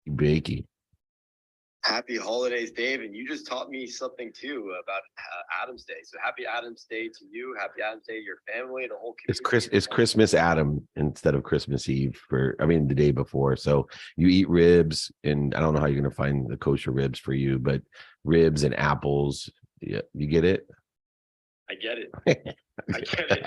Bakey. Happy holidays, Dave. And you just taught me something too about Adam's Day. So happy Adam's Day to you. Happy Adam's Day to your family, the whole community. It's Christmas Adam instead of Christmas Eve the day before. So you eat ribs, and I don't know how you're going to find the kosher ribs for you, but ribs and apples. Yeah, you get it? I get it. I get it.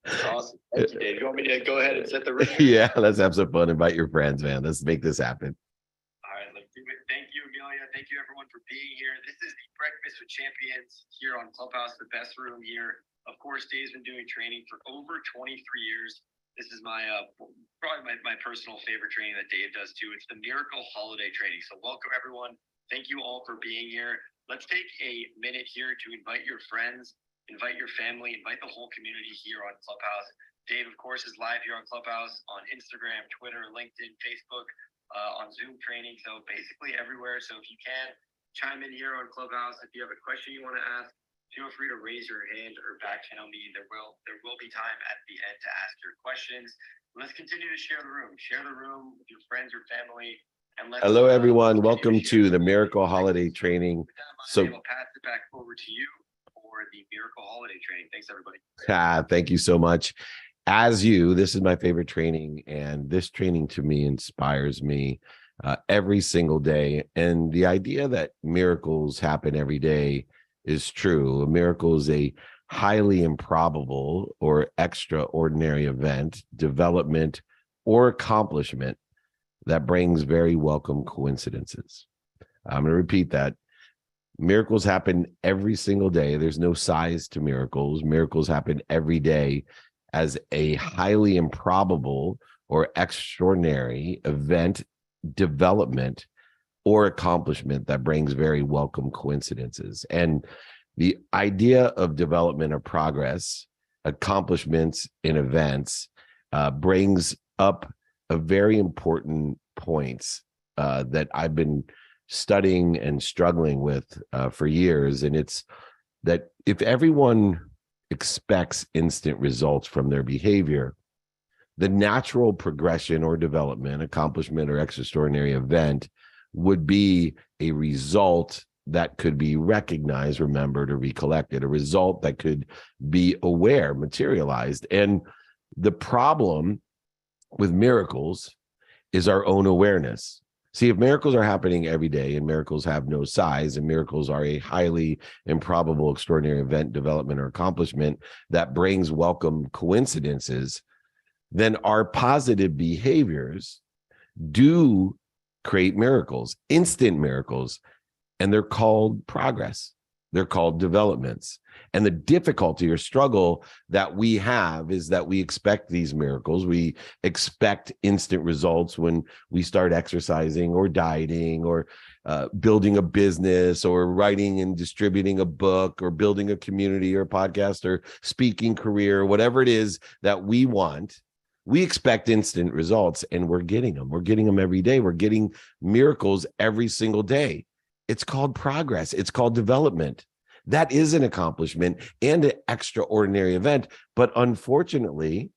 That's awesome. Thank you, Dave. You want me to go ahead and set the record? Yeah, let's have some fun. Invite your friends, man. Let's make this happen. All right, let's do it. Thank you, Amelia. Thank you, everyone, for being here. This is the Breakfast with Champions here on Clubhouse, the best room here. Of course, Dave's been doing training for over 23 years. This is my probably my personal favorite training that Dave does too. It's the Miracle Holiday Training. So welcome, everyone. Thank you all for being here. Let's take a minute here to invite your friends, invite your family, invite the whole community here on Clubhouse. Dave, of course, is live here on Clubhouse on Instagram, Twitter, LinkedIn, Facebook, on Zoom training. So basically everywhere. So if you can, chime in here on Clubhouse. If you have a question you want to ask, feel free to raise your hand or back channel me. There will be time at the end to ask your questions. Let's continue to share the room. Share the room with your friends, your family. Hello, everyone. Welcome to the Miracle Holiday Training. So I'll pass it back over to you for the Miracle Holiday Training. Thanks, everybody. Thank you so much. This is my favorite training, and this training to me inspires me every single day. And the idea that miracles happen every day is true. A miracle is a highly improbable or extraordinary event, development, or accomplishment that brings very welcome coincidences. I'm going to repeat that. Miracles happen every single day. There's no size to miracles. Miracles happen every day as a highly improbable or extraordinary event, development, or accomplishment that brings very welcome coincidences. And the idea of development or progress, accomplishments in events, brings up a very important points that I've been studying and struggling with for years. And it's that if everyone expects instant results from their behavior, the natural progression or development, accomplishment, or extraordinary event would be a result that could be recognized, remembered, or recollected, a result that could be aware, materialized. And the problem with miracles is our own awareness. See, if miracles are happening every day and miracles have no size and miracles are a highly improbable, extraordinary event, development, or accomplishment that brings welcome coincidences, then our positive behaviors do create miracles, instant miracles, and they're called progress. They're called developments. And the difficulty or struggle that we have is that we expect these miracles. We expect instant results when we start exercising or dieting or building a business or writing and distributing a book or building a community or podcast or speaking career, whatever it is that we want. We expect instant results, and we're getting them. We're getting them every day. We're getting miracles every single day. It's called progress. It's called development. That is an accomplishment and an extraordinary event. But unfortunately,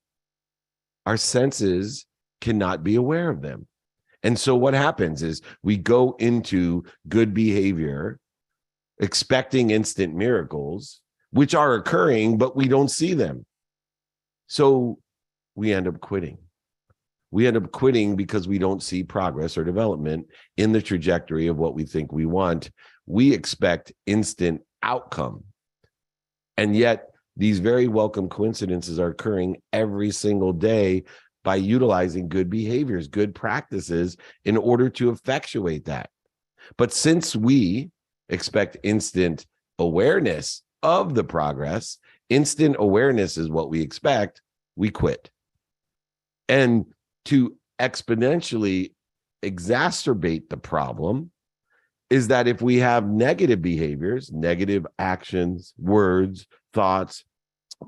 our senses cannot be aware of them. And so what happens is we go into good behavior, expecting instant miracles, which are occurring, but we don't see them. So we end up quitting. We end up quitting because we don't see progress or development in the trajectory of what we think we want. We expect instant outcome. And yet these very welcome coincidences are occurring every single day by utilizing good behaviors, good practices in order to effectuate that. But since we expect instant awareness of the progress, instant awareness is what we expect, we quit. And to exponentially exacerbate the problem is that if we have negative behaviors, negative actions, words, thoughts,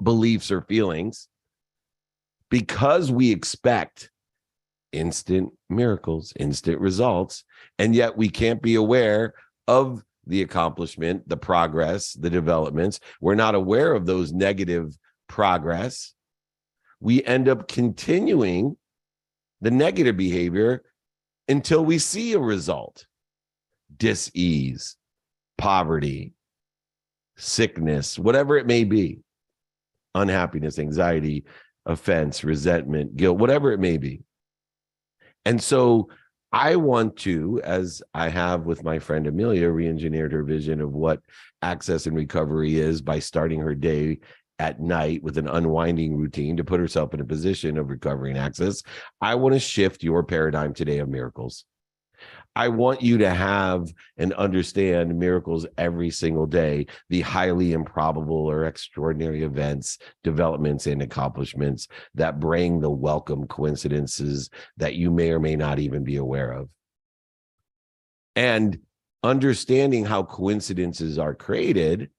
beliefs, or feelings, because we expect instant miracles, instant results, and yet we can't be aware of the accomplishment, the progress, the developments, we're not aware of those negative progress, we end up continuing the negative behavior until we see a result. Dis-ease, poverty, sickness, whatever it may be, unhappiness, anxiety, offense, resentment, guilt, whatever it may be. And so I want to, as I have with my friend Amelia, re-engineered her vision of what access and recovery is by starting her day at night with an unwinding routine to put herself in a position of recovery and access. I want to shift your paradigm today of miracles. I want you to have and understand miracles every single day, the highly improbable or extraordinary events, developments, and accomplishments that bring the welcome coincidences that you may or may not even be aware of. And understanding how coincidences are created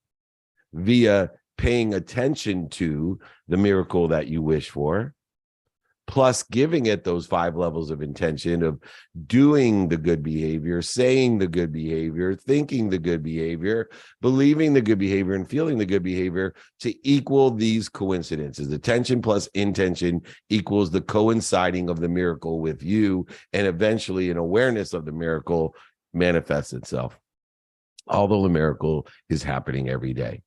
via paying attention to the miracle that you wish for, plus giving it those 5 levels of intention of doing the good behavior, saying the good behavior, thinking the good behavior, believing the good behavior, and feeling the good behavior to equal these coincidences. Attention plus intention equals the coinciding of the miracle with you, and eventually an awareness of the miracle manifests itself. Although the miracle is happening every day.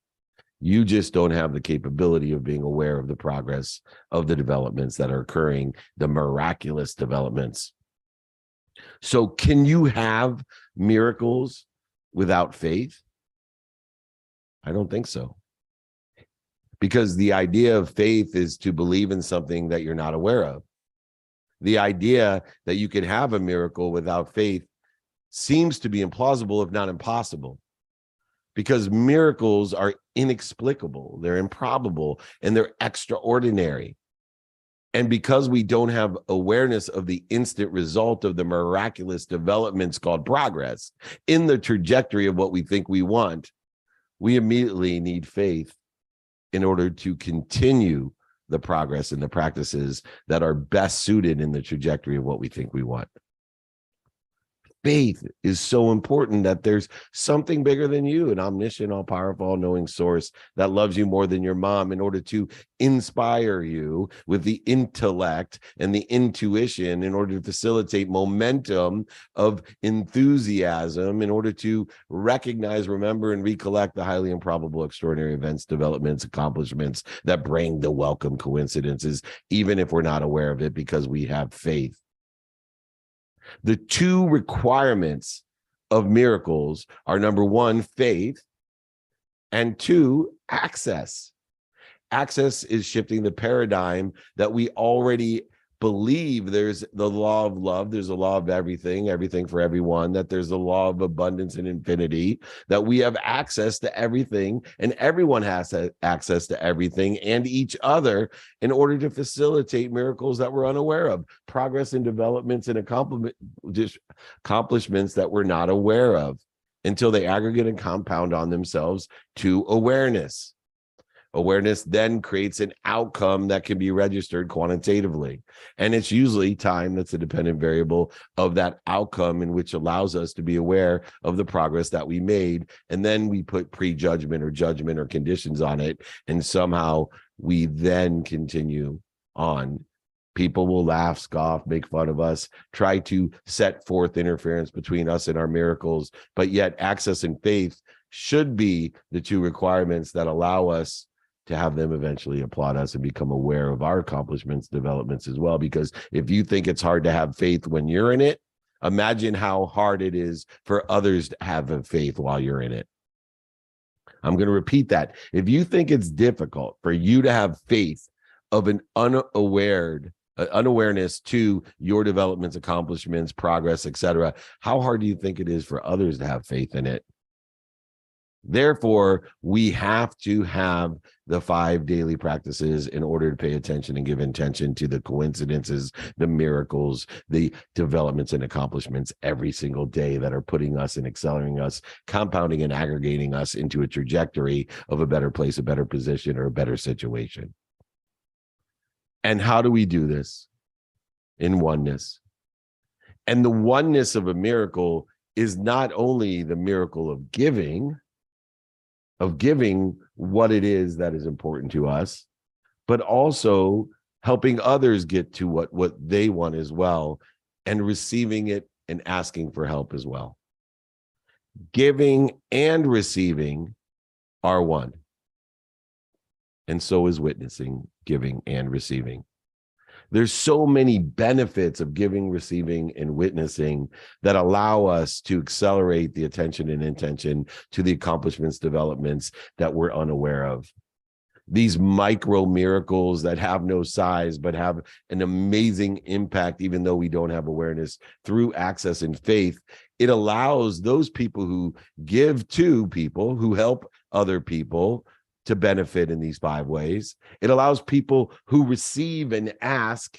You just don't have the capability of being aware of the progress of the developments that are occurring, the miraculous developments. So can you have miracles without faith? I don't think so. Because the idea of faith is to believe in something that you're not aware of. The idea that you can have a miracle without faith seems to be implausible, if not impossible. Because miracles are inexplicable, they're improbable, and they're extraordinary. And because we don't have awareness of the instant result of the miraculous developments called progress in the trajectory of what we think we want, we immediately need faith in order to continue the progress and the practices that are best suited in the trajectory of what we think we want. Faith is so important that there's something bigger than you, an omniscient, all-powerful, all-knowing source that loves you more than your mom, in order to inspire you with the intellect and the intuition, in order to facilitate momentum of enthusiasm, in order to recognize, remember, and recollect the highly improbable, extraordinary events, developments, accomplishments that bring the welcome coincidences, even if we're not aware of it, because we have faith. The 2 requirements of miracles are, number 1, faith, and 2, access. Access is shifting the paradigm that we already believe. There's the law of love, there's a law of everything for everyone, that there's the law of abundance and infinity, that we have access to everything, and everyone has access to everything and each other in order to facilitate miracles that we're unaware of, progress and developments and accomplishments that we're not aware of, until they aggregate and compound on themselves to awareness. Awareness then creates an outcome that can be registered quantitatively. And it's usually time that's a dependent variable of that outcome, in which allows us to be aware of the progress that we made. And then we put prejudgment or judgment or conditions on it. And somehow we then continue on. People will laugh, scoff, make fun of us, try to set forth interference between us and our miracles. But yet access and faith should be the 2 requirements that allow us to have them eventually applaud us and become aware of our accomplishments, developments as well. Because if you think it's hard to have faith when you're in it, imagine how hard it is for others to have a faith while you're in it. I'm going to repeat that. If you think it's difficult for you to have faith of an unawareness to your developments, accomplishments, progress, etc., how hard do you think it is for others to have faith in it? Therefore, we have to have the 5 daily practices in order to pay attention and give intention to the coincidences, the miracles, the developments and accomplishments every single day that are putting us and accelerating us, compounding and aggregating us into a trajectory of a better place, a better position, or a better situation. And how do we do this? In oneness. And the oneness of a miracle is not only the miracle of giving what it is that is important to us, but also helping others get to what they want as well, and receiving it and asking for help as well. Giving and receiving are one. And so is witnessing, giving, and receiving. There's so many benefits of giving, receiving, and witnessing that allow us to accelerate the attention and intention to the accomplishments, developments that we're unaware of. These micro miracles that have no size, but have an amazing impact, even though we don't have awareness, through access and faith. It allows those people who give to people, who help other people, to benefit in these 5 ways. It allows people who receive and ask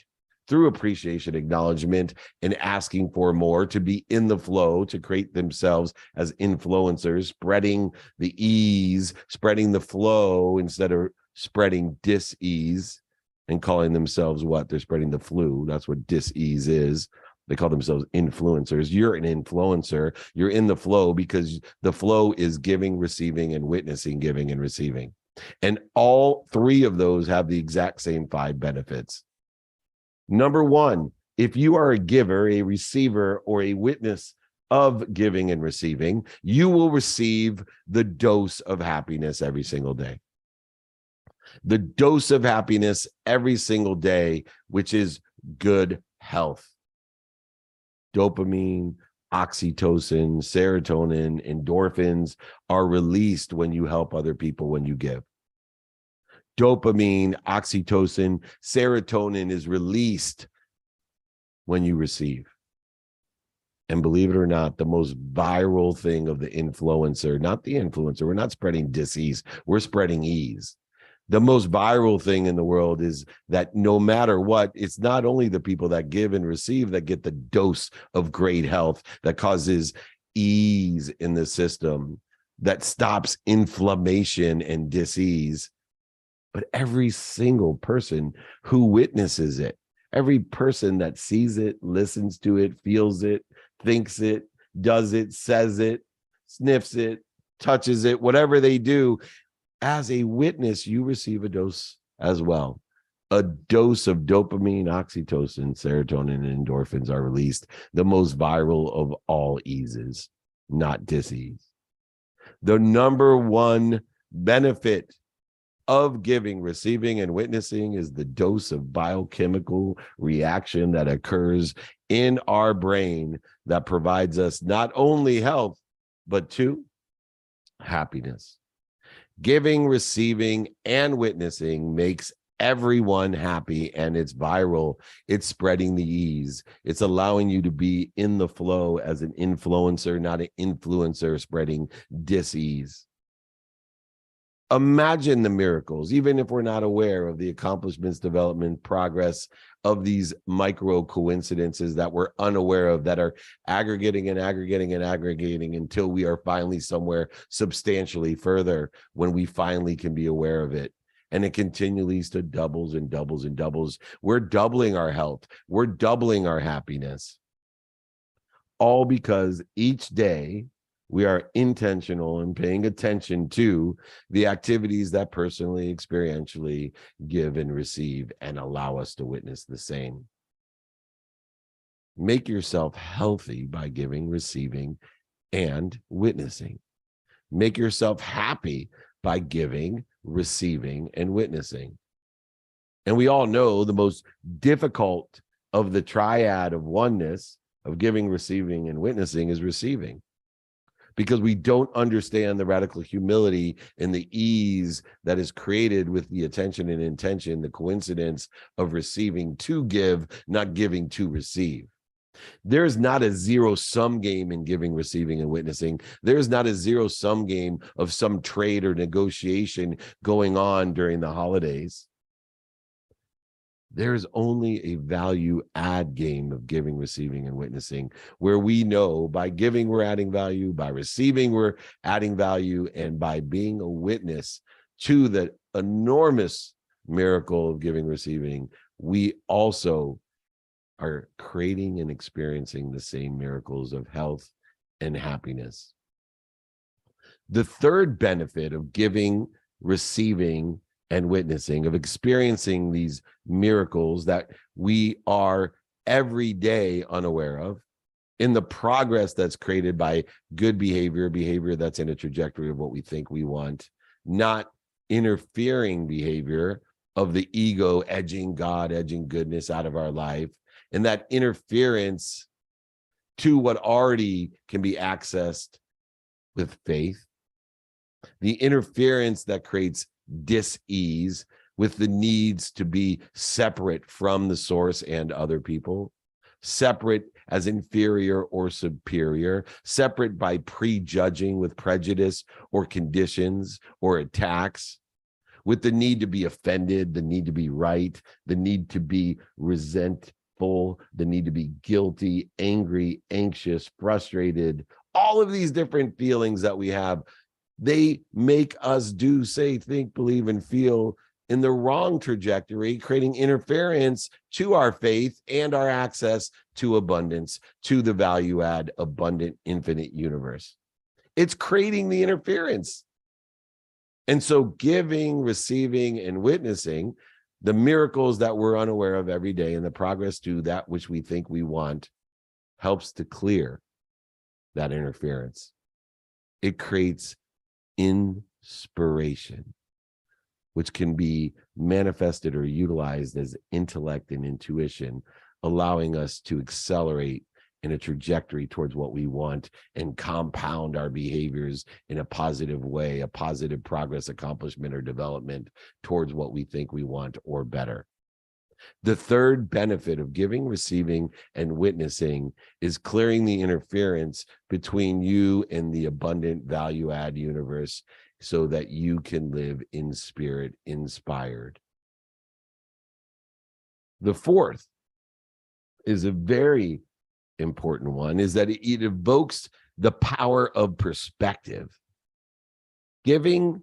through appreciation, acknowledgement, and asking for more to be in the flow, to create themselves as influencers, spreading the ease, spreading the flow instead of spreading dis-ease and calling themselves what? They're spreading the flu. That's what dis-ease is. They call themselves influencers. You're an influencer. You're in the flow because the flow is giving, receiving, and witnessing, giving and receiving. And all 3 of those have the exact same 5 benefits. Number 1, if you are a giver, a receiver, or a witness of giving and receiving, you will receive the dose of happiness every single day. The dose of happiness every single day, which is good health. Dopamine, oxytocin, serotonin, endorphins are released when you help other people, when you give. Dopamine, oxytocin, serotonin is released when you receive. And believe it or not, the most viral thing of the influencer, not the influencer, we're not spreading dis-ease, we're spreading ease. The most viral thing in the world is that no matter what, it's not only the people that give and receive that get the dose of great health that causes ease in the system, that stops inflammation and dis-ease, but every single person who witnesses it, every person that sees it, listens to it, feels it, thinks it, does it, says it, sniffs it, touches it, whatever they do, as a witness, you receive a dose as well. A dose of dopamine, oxytocin, serotonin, and endorphins are released. The most viral of all eases, not dis-ease. The number 1 benefit of giving, receiving, and witnessing is the dose of biochemical reaction that occurs in our brain that provides us not only health, but 2, happiness. Giving, receiving, and witnessing makes everyone happy, and it's viral. It's spreading the ease. It's allowing you to be in the flow as an influencer, not an influencer spreading dis-ease. Imagine the miracles, even if we're not aware of the accomplishments, development, progress of these micro coincidences that we're unaware of, that are aggregating and aggregating and aggregating until we are finally somewhere substantially further when we finally can be aware of it. And it continually to doubles and doubles and doubles. We're doubling our health. We're doubling our happiness. All because each day we are intentional and paying attention to the activities that personally, experientially give and receive and allow us to witness the same. Make yourself healthy by giving, receiving, and witnessing. Make yourself happy by giving, receiving, and witnessing. And we all know the most difficult of the triad of oneness of giving, receiving, and witnessing is receiving, because we don't understand the radical humility and the ease that is created with the attention and intention, the coincidence of receiving to give, not giving to receive. There's not a zero-sum game in giving, receiving, and witnessing. There's not a zero-sum game of some trade or negotiation going on during the holidays. There's only a value add game of giving, receiving, and witnessing, where we know by giving, we're adding value, by receiving, we're adding value, and by being a witness to the enormous miracle of giving, receiving, we also are creating and experiencing the same miracles of health and happiness. The third benefit of giving, receiving, and witnessing, of experiencing these miracles that we are every day unaware of, in the progress that's created by good behavior that's in a trajectory of what we think we want, not interfering behavior of the ego edging God, edging goodness out of our life, and that interference to what already can be accessed with faith, the interference that creates dis-ease with the needs to be separate from the source and other people, separate as inferior or superior, separate by prejudging with prejudice or conditions or attacks, with the need to be offended, the need to be right, the need to be resentful, the need to be guilty, angry, anxious, frustrated. All of these different feelings that we have, they make us do, say, think, believe, and feel in the wrong trajectory, creating interference to our faith and our access to abundance, to the value add, abundant, infinite universe. It's creating the interference. And so giving, receiving, and witnessing the miracles that we're unaware of every day and the progress to that which we think we want helps to clear that interference. It creates inspiration, which can be manifested or utilized as intellect and intuition, allowing us to accelerate in a trajectory towards what we want and compound our behaviors in a positive way, a positive progress, accomplishment, or development towards what we think we want or better. The third benefit of giving, receiving, and witnessing is clearing the interference between you and the abundant value add universe so that you can live in spirit, inspired. The fourth is a very important one, is that it evokes the power of perspective. Giving,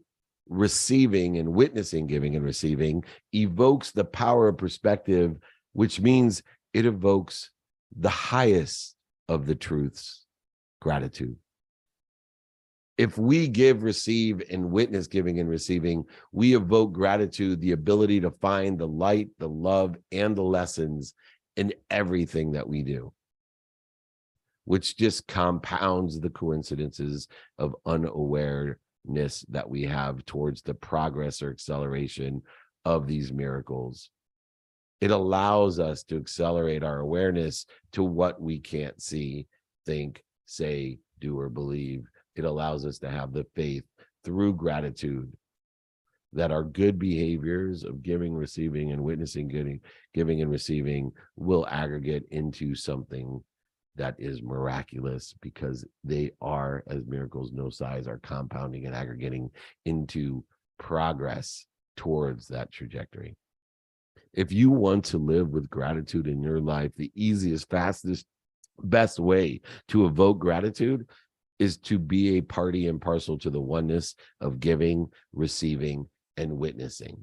receiving, and witnessing giving and receiving evokes the power of perspective, which means it evokes the highest of the truths, gratitude. If we give, receive, and witness giving and receiving, we evoke gratitude, the ability to find the light, the love, and the lessons in everything that we do, which just compounds the coincidences of unawareness that we have towards the progress or acceleration of these miracles. It allows us to accelerate our awareness to what we can't see, think, say, do, or believe. It allows us to have the faith through gratitude that our good behaviors of giving, receiving, and witnessing, giving and receiving will aggregate into something that is miraculous, because they are, as miracles no size, are compounding and aggregating into progress towards that trajectory. If you want to live with gratitude in your life, the easiest, fastest, best way to evoke gratitude is to be a party and parcel to the oneness of giving, receiving, and witnessing.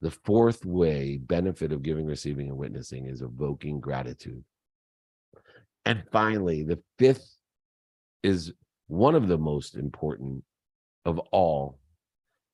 The fourth way, benefit of giving, receiving, and witnessing, is evoking gratitude. And finally, the fifth is one of the most important of all.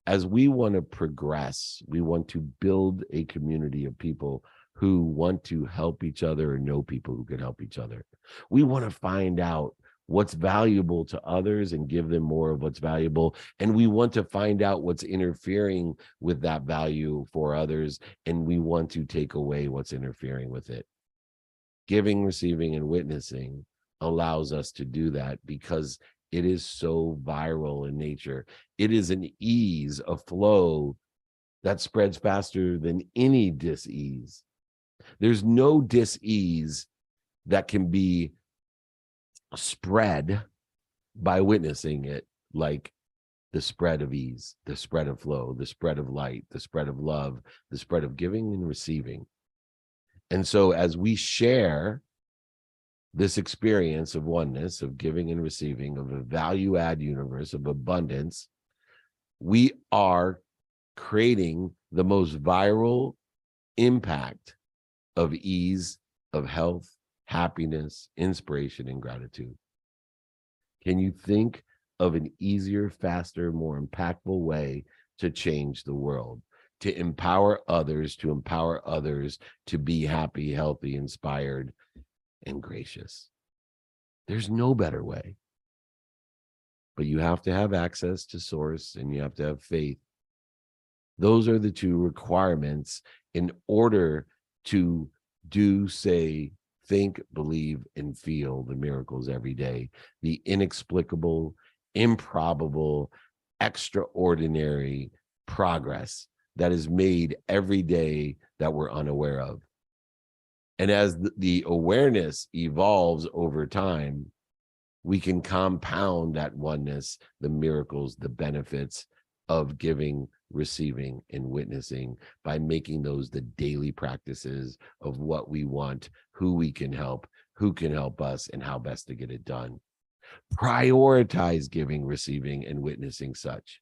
As we want to progress, we want to build a community of people who want to help each other and know people who can help each other. We want to find out what's valuable to others and give them more of what's valuable. And we want to find out what's interfering with that value for others. And we want to take away what's interfering with it. Giving, receiving, and witnessing allows us to do that because it is so viral in nature. It is an ease, a flow that spreads faster than any dis-ease. There's no dis-ease that can be spread by witnessing it like the spread of ease, the spread of flow, the spread of light, the spread of love, the spread of giving and receiving. And so as we share this experience of oneness, of giving and receiving, of a value add universe, of abundance, we are creating the most viral impact of ease, of health, happiness, inspiration, and gratitude. Can you think of an easier, faster, more impactful way to change the world, to empower others to be happy, healthy, inspired, and gracious. There's no better way. But you have to have access to source and you have to have faith. Those are the two requirements in order to do, say, think, believe, and feel the miracles every day. The inexplicable, improbable, extraordinary progress that is made every day that we're unaware of. And as the awareness evolves over time, we can compound that oneness, the miracles, the benefits of giving, receiving, and witnessing by making those the daily practices of what we want, who we can help, who can help us, and how best to get it done. Prioritize giving, receiving, and witnessing such.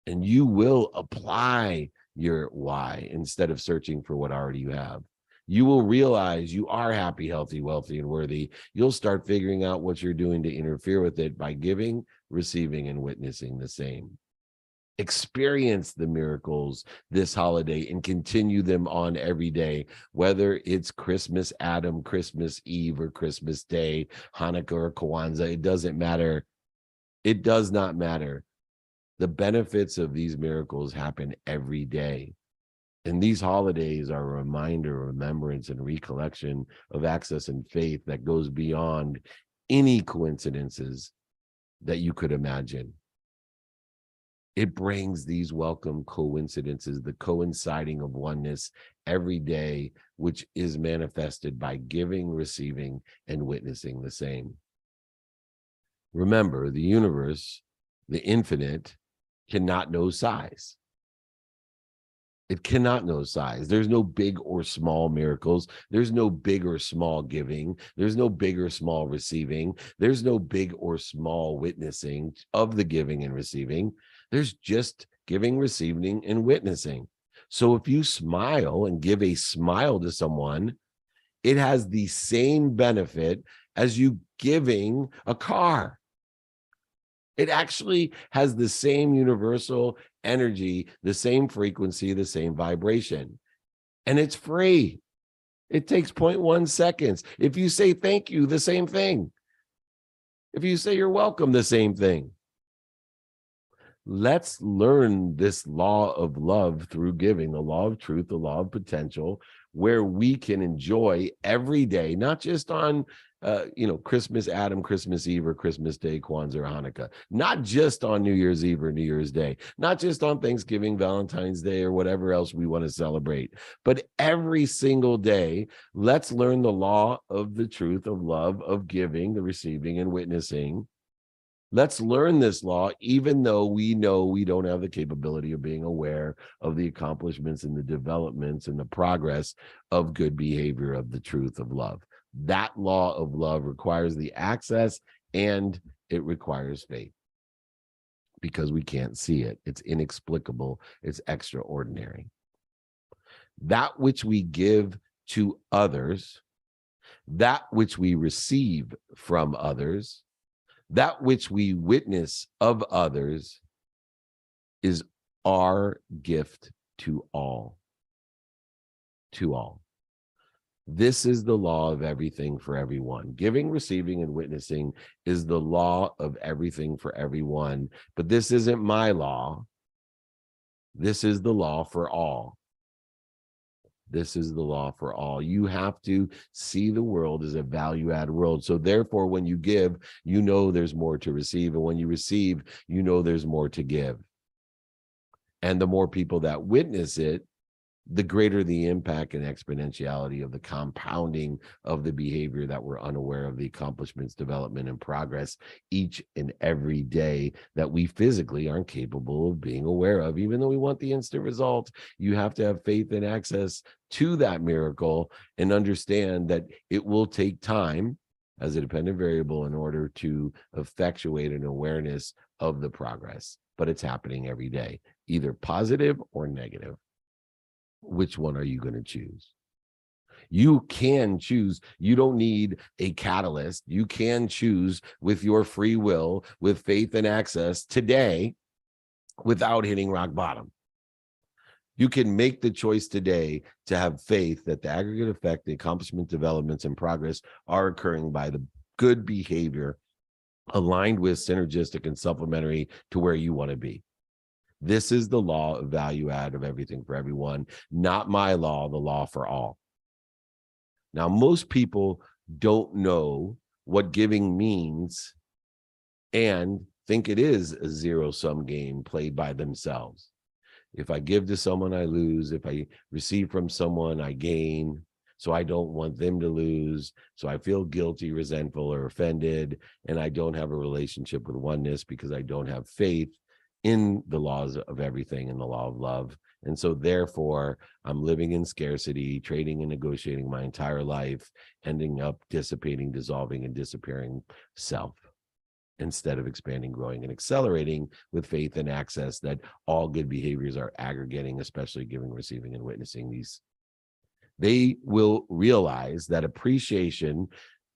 And you will apply your why instead of searching for what already you have. You will realize you are happy, healthy, wealthy, and worthy. You'll start figuring out what you're doing to interfere with it by giving, receiving, and witnessing the same. Experience the miracles this holiday and continue them on every day, whether it's Christmas Adam, Christmas Eve, or Christmas Day, Hanukkah or Kwanzaa. It doesn't matter. It does not matter. The benefits of these miracles happen every day. And these holidays are a reminder, remembrance, and recollection of access and faith that goes beyond any coincidences that you could imagine. It brings these welcome coincidences, the coinciding of oneness every day, which is manifested by giving, receiving, and witnessing the same. Remember, the universe, the infinite, cannot know size. It cannot know size. There's no big or small miracles. There's no big or small giving. There's no big or small receiving. There's no big or small witnessing of the giving and receiving. There's just giving, receiving, and witnessing. So if you smile and give a smile to someone, it has the same benefit as you giving a car. It actually has the same universal energy, the same frequency, the same vibration. And it's free. It takes 0.1 seconds. If you say thank you, the same thing. If you say you're welcome, the same thing. Let's learn this law of love through giving, the law of truth, the law of potential, where we can enjoy every day, not just on Christmas Adam, Christmas Eve, or Christmas Day, Kwanzaa, or Hanukkah, not just on New Year's Eve or New Year's Day, not just on Thanksgiving, Valentine's Day, or whatever else we want to celebrate, but every single day. Let's learn the law of the truth of love, of giving, the receiving, and witnessing. Let's learn this law, even though we know we don't have the capability of being aware of the accomplishments and the developments and the progress of good behavior, of the truth of love. That law of love requires the access and it requires faith because we can't see it. It's inexplicable. It's extraordinary. That which we give to others, that which we receive from others, that which we witness of others is our gift to all. To all. This is the law of everything for everyone. Giving, receiving, and witnessing is the law of everything for everyone. But this isn't my law. This is the law for all. This is the law for all. You have to see the world as a value-add world. So therefore, when you give, you know there's more to receive. And when you receive, you know there's more to give. And the more people that witness it, the greater the impact and exponentiality of the compounding of the behavior that we're unaware of, the accomplishments, development, and progress each and every day that we physically aren't capable of being aware of. Even though we want the instant result, you have to have faith and access to that miracle and understand that it will take time as a dependent variable in order to effectuate an awareness of the progress. But it's happening every day, either positive or negative. Which one are you going to choose? You can choose. You don't need a catalyst. You can choose with your free will, with faith and access today without hitting rock bottom. You can make the choice today to have faith that the aggregate effect, the accomplishment, developments, and progress are occurring by the good behavior aligned with, synergistic, and supplementary to where you want to be. This is the law of value add of everything for everyone, not my law, the law for all. Now, most people don't know what giving means and think it is a zero-sum game played by themselves. If I give to someone, I lose. If I receive from someone, I gain. So I don't want them to lose. So I feel guilty, resentful, or offended. And I don't have a relationship with oneness because I don't have faith in the laws of everything and the law of love. And so therefore, I'm living in scarcity, trading and negotiating my entire life, ending up dissipating, dissolving, and disappearing self, instead of expanding, growing, and accelerating with faith and access that all good behaviors are aggregating, especially giving, receiving, and witnessing these. They will realize that appreciation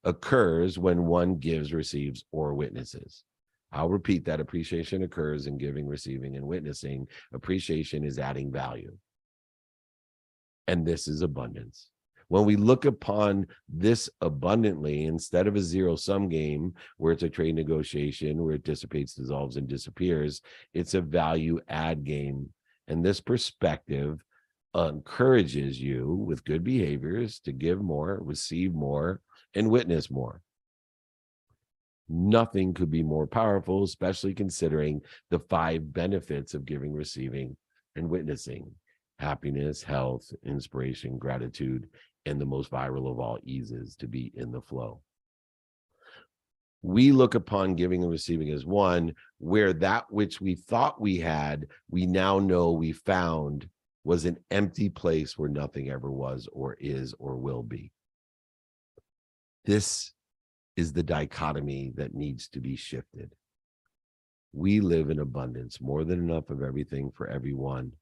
occurs when one gives, receives, or witnesses. I'll repeat that: appreciation occurs in giving, receiving, and witnessing. Appreciation is adding value. And this is abundance. When we look upon this abundantly, instead of a zero-sum game where it's a trade negotiation, where it dissipates, dissolves, and disappears, it's a value add game. And this perspective encourages you with good behaviors to give more, receive more, and witness more. Nothing could be more powerful, especially considering the 5 benefits of giving, receiving, and witnessing: happiness, health, inspiration, gratitude, and the most viral of all eases, to be in the flow. We look upon giving and receiving as one, where that which we thought we had, we now know we found was an empty place where nothing ever was or is or will be. This is the dichotomy that needs to be shifted. We live in abundance, more than enough of everything for everyone.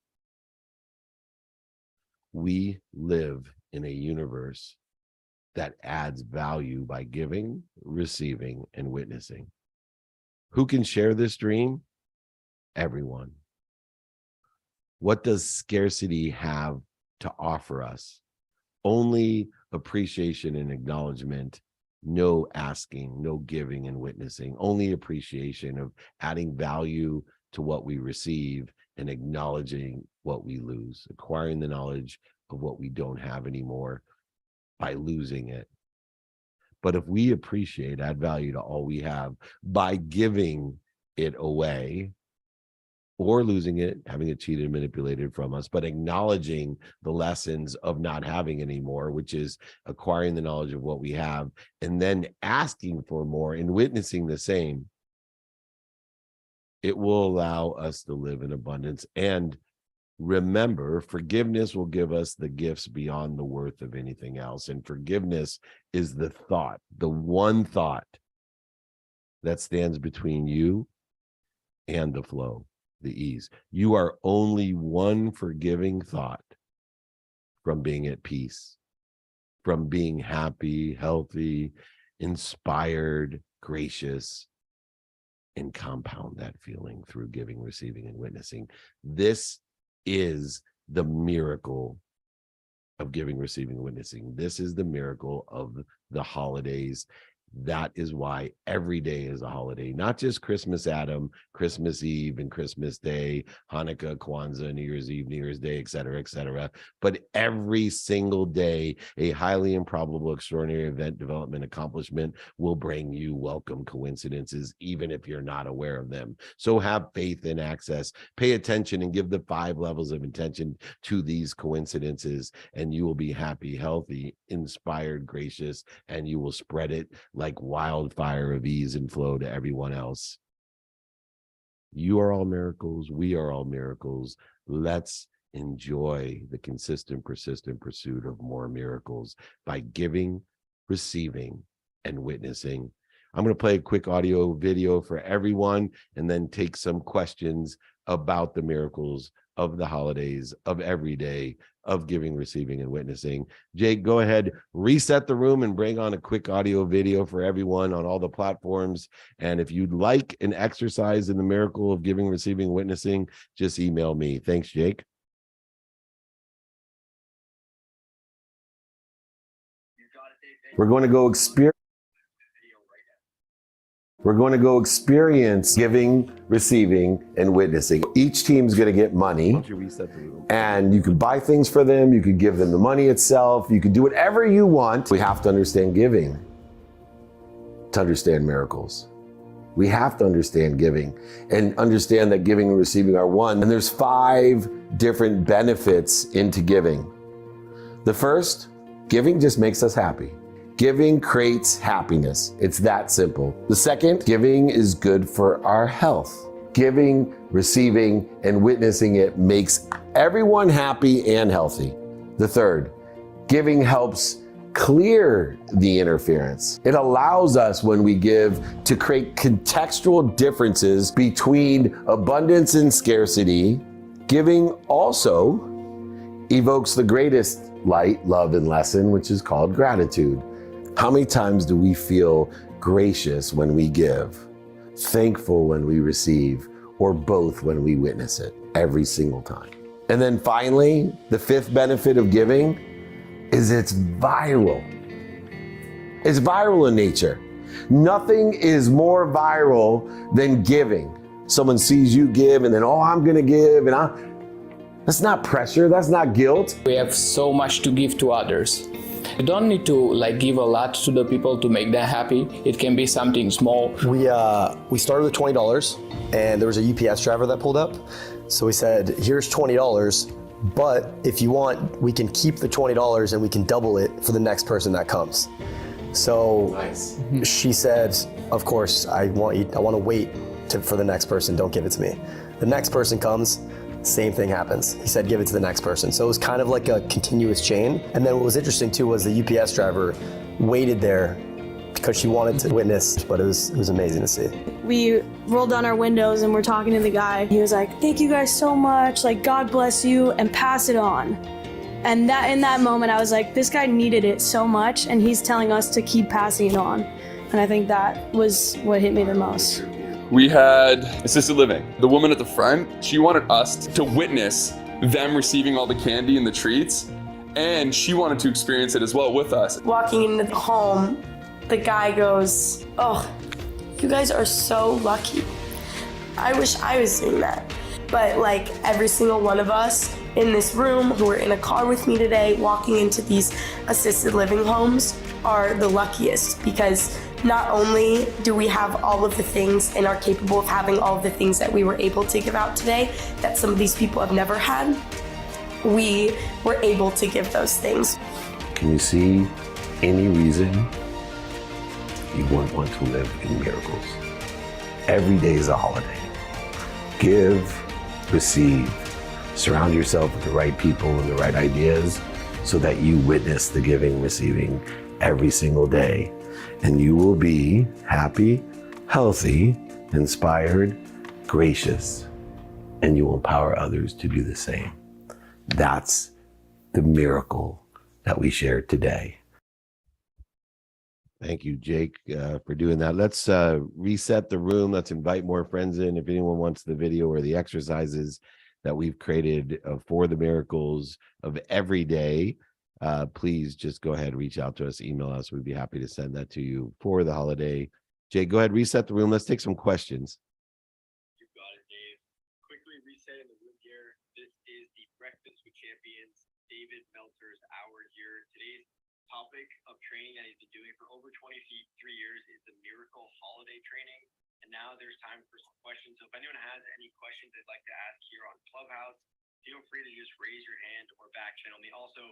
We live in a universe that adds value by giving, receiving, and witnessing. Who can share this dream? Everyone. What does scarcity have to offer us? Only appreciation and acknowledgement, no asking, no giving and witnessing, only appreciation of adding value to what we receive and acknowledging what we lose, acquiring the knowledge of what we don't have anymore by losing it. But if we appreciate, add value to all we have by giving it away, or losing it, having it cheated and manipulated from us, but acknowledging the lessons of not having anymore, which is acquiring the knowledge of what we have, and then asking for more and witnessing the same, it will allow us to live in abundance. And remember, forgiveness will give us the gifts beyond the worth of anything else. And forgiveness is the thought, the one thought that stands between you and the flow, the ease. You are only one forgiving thought from being at peace, from being happy, healthy, inspired, gracious, and compound that feeling through giving, receiving, and witnessing. This is the miracle of giving, receiving, and witnessing. This is the miracle of the holidays. That is why every day is a holiday, not just Christmas, Adam, Christmas Eve and Christmas Day, Hanukkah, Kwanzaa, New Year's Eve, New Year's Day, et cetera, but every single day, a highly improbable, extraordinary event, development, accomplishment will bring you welcome coincidences, even if you're not aware of them. So have faith in access, pay attention, and give the 5 levels of intention to these coincidences, and you will be happy, healthy, inspired, gracious, and you will spread it like wildfire of ease and flow to everyone else. You are all miracles. We are all miracles. Let's enjoy the consistent, persistent pursuit of more miracles by giving, receiving, and witnessing. I'm going to play a quick audio video for everyone and then take some questions about the miracles of the holidays, of every day, of giving, receiving, and witnessing. Jake, go ahead, reset the room and bring on a quick audio video for everyone on all the platforms. And if you'd like an exercise in the miracle of giving, receiving, witnessing, just email me. Thanks, Jake. We're going to go experience. We're going to go experience giving, receiving, and witnessing. Each team's going to get money. And you can buy things for them. You could give them the money itself. You can do whatever you want. We have to understand giving to understand miracles. We have to understand giving and understand that giving and receiving are one. And there's 5 different benefits into giving. The first, giving just makes us happy. Giving creates happiness. It's that simple. The second, giving is good for our health. Giving, receiving, and witnessing it makes everyone happy and healthy. The third, giving helps clear the interference. It allows us, when we give, to create contextual differences between abundance and scarcity. Giving also evokes the greatest light, love, and lesson, which is called gratitude. How many times do we feel gracious when we give, thankful when we receive, or both when we witness it? Every single time. And then finally, the 5th benefit of giving is it's viral. It's viral in nature. Nothing is more viral than giving. Someone sees you give and then, oh, I'm gonna give, and that's not pressure, that's not guilt. We have so much to give to others. You don't need to give a lot to the people to make them happy. It can be something small. We started with $20 and there was a UPS driver that pulled up. So we said, here's $20, but if you want, we can keep the $20 and we can double it for the next person that comes. So nice. She said, of course, I want to wait for the next person, don't give it to me. The next person comes, same thing happens. He said, give it to the next person. So it was kind of like a continuous chain. And then what was interesting too was the UPS driver waited there because she wanted to witness, but it was amazing to see. We rolled down our windows and we're talking to the guy. He was like, thank you guys so much. Like, God bless you, and pass it on. And that in that moment, I was like, this guy needed it so much, and he's telling us to keep passing it on. And I think that was what hit me the most. We had assisted living. The woman at the front, she wanted us to witness them receiving all the candy and the treats, and she wanted to experience it as well with us. Walking into the home, the guy goes, oh, you guys are so lucky. I wish I was doing that. But like every single one of us in this room who are in a car with me today, walking into these assisted living homes are the luckiest, because not only do we have all of the things and are capable of having all of the things that we were able to give out today that some of these people have never had, we were able to give those things. Can you see any reason you wouldn't want to live in miracles? Every day is a holiday. Give, receive, surround yourself with the right people and the right ideas so that you witness the giving, receiving every single day. And you will be happy, healthy, inspired, gracious, and you will empower others to do the same. That's the miracle that we shared today. Thank you, Jake, for doing that. Let's reset the room. Let's invite more friends in. If anyone wants the video or the exercises that we've created for the miracles of every day, please just go ahead, reach out to us, email us. We'd be happy to send that to you for the holiday. Jake, go ahead, reset the room. Let's take some questions. You got it, Dave. Quickly resetting the room here. This is the Breakfast with Champions, David Meltzer's hour here. Today's topic of training that he's been doing for over 23 years is the Miracle Holiday Training. And now there's time for some questions. So if anyone has any questions they'd like to ask here on Clubhouse, feel free to just raise your hand or back channel me. Also,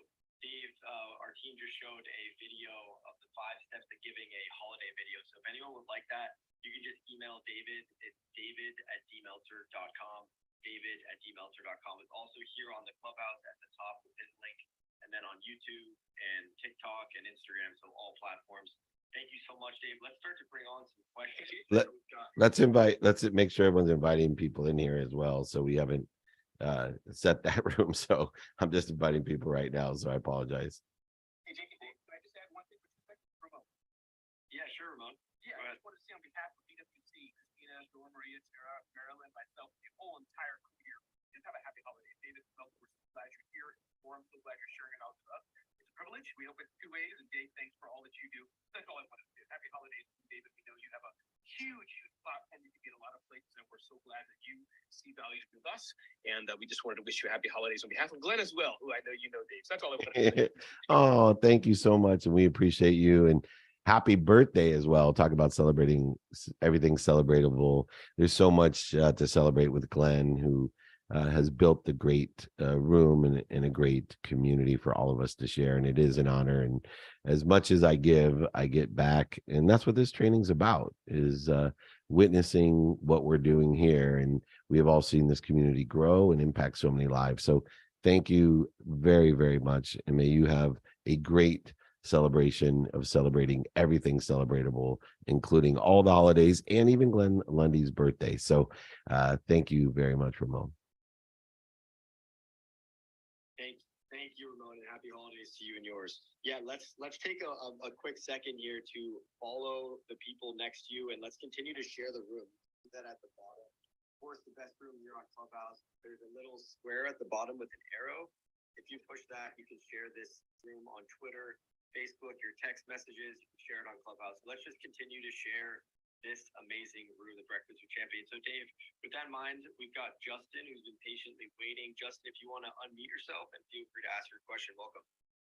Dave, our team just showed a video of the 5 steps to giving, a holiday video. So if anyone would like that, you can just email David. It's david@dmeltzer.com. David@dmeltzer.com is also here on the Clubhouse at the top with his link, and then on YouTube and TikTok and Instagram, so all platforms. Thank you so much, Dave. Let's start to bring on some questions. Let's make sure everyone's inviting people in here as well. So we haven't set that room. So I'm just inviting people right now. So I apologize. Hey, Jake and Dave, can I just add one thing with respect to Ramon? Yeah, sure, Ramon. Yeah, I just want to say on behalf of BWC, Christina, Dora Maria, Tara, Marilyn, myself, the whole entire career, just have a happy holiday. David, we're so glad you're here, or I'm so glad you're sharing it out with us. It's a privilege. knowledge. We hope it's two ways. And Dave, thanks for all that you do. That's all I want to do. Happy holidays, David. We know you have a huge platform. You can get a lot of places, and we're so glad that you see value with us. And we just wanted to wish you happy holidays on behalf of Glenn as well, who I know you know, Dave. So that's all I want to say. Oh, thank you so much. And we appreciate you. And happy birthday as well. Talk about celebrating everything celebratable. There's so much to celebrate with Glenn, who has built the great room and a great community for all of us to share. And it is an honor. And as much as I give, I get back. And that's what this training's about, is witnessing what we're doing here. And we have all seen this community grow and impact so many lives. So thank you very, very much. And may you have a great celebration of celebrating everything celebratable, including all the holidays and even Glenn Lundy's birthday. So thank you very much, Ramon. Thank you, Ramon, and happy holidays to you and yours. Yeah, let's take a quick second here to follow the people next to you, and let's continue to share the room. Do that at the bottom. Of course, the best room here on Clubhouse. There's a little square at the bottom with an arrow. If you push that, you can share this room on Twitter, Facebook, your text messages. You can share it on Clubhouse. Let's just continue to share this amazing room, the Breakfast with Champions. So Dave, with that in mind, we've got Justin, who's been patiently waiting. Justin, if you want to unmute yourself and feel free to ask your question, welcome.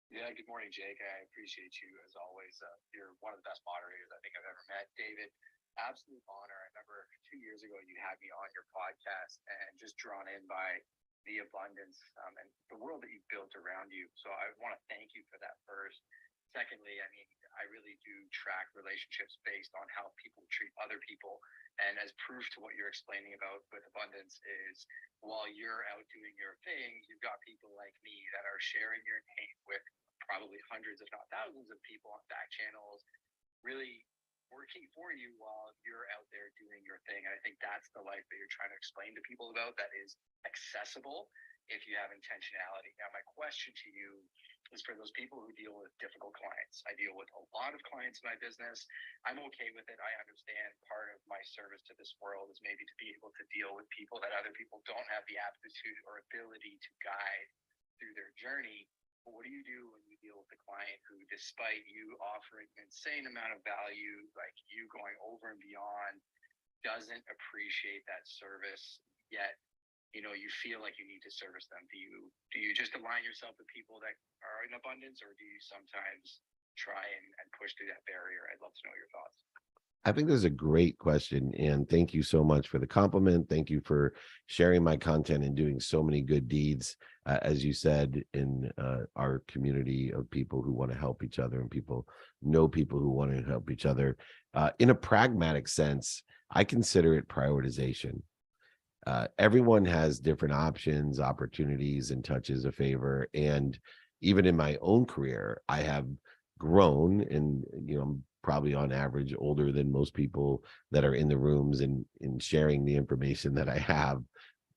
Yeah, good morning, Jake. I appreciate you as always. You're one of the best moderators I think I've ever met. David, absolute honor. I remember 2 years ago you had me on your podcast and just drawn in by the abundance and the world that you've built around you. So I want to thank you for that first. Secondly, I mean, I really do track relationships based on how people treat other people. And as proof to what you're explaining about with abundance is, while you're out doing your thing, you've got people like me that are sharing your name with probably hundreds, if not thousands of people on back channels, really working for you while you're out there doing your thing. And I think that's the life that you're trying to explain to people about, that is accessible if you have intentionality. Now, my question to you is for those people who deal with difficult clients. I deal with a lot of clients in my business. I'm okay with it. I understand part of my service to this world is maybe to be able to deal with people that other people don't have the aptitude or ability to guide through their journey. But what do you do when you deal with a client who, despite you offering an insane amount of value, like you going over and beyond, doesn't appreciate that service, yet you feel like you need to service them? Do you just align yourself with people that are in abundance, or do you sometimes try and push through that barrier? I'd love to know your thoughts. I think this is a great question, and thank you so much for the compliment. Thank you for sharing my content and doing so many good deeds, as you said, in our community of people who want to help each other, and people who want to help each other. In a pragmatic sense, I consider it prioritization. Everyone has different options, opportunities, and touches of favor. And even in my own career, I have grown, and I'm probably on average older than most people that are in the rooms and in sharing the information that I have.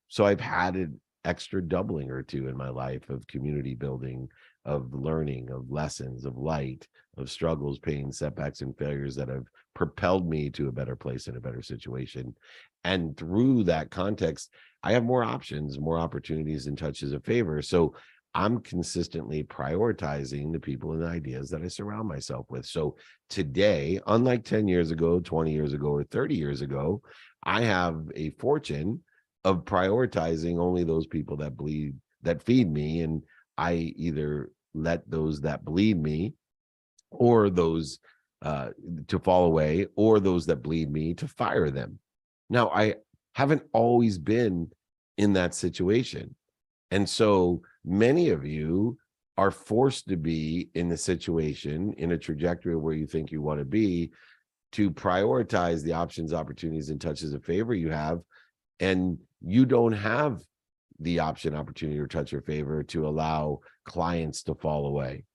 So I've had an extra doubling or two in my life of community building, of learning, of lessons, of light, of struggles, pains, setbacks, and failures that have propelled me to a better place and a better situation. And through that context, I have more options, more opportunities, and touches of favor. So I'm consistently prioritizing the people and the ideas that I surround myself with. So today, unlike 10 years ago, 20 years ago, or 30 years ago, I have a fortune of prioritizing only those people that feed me. And I either let those that bleed me, or those to fall away, or those that bleed me to fire them. Now, I haven't always been in that situation. And so many of you are forced to be in the situation, in a trajectory where you think you want to be, to prioritize the options, opportunities, and touches of favor you have. And you don't have the option, opportunity, or touch or favor to allow clients to fall away,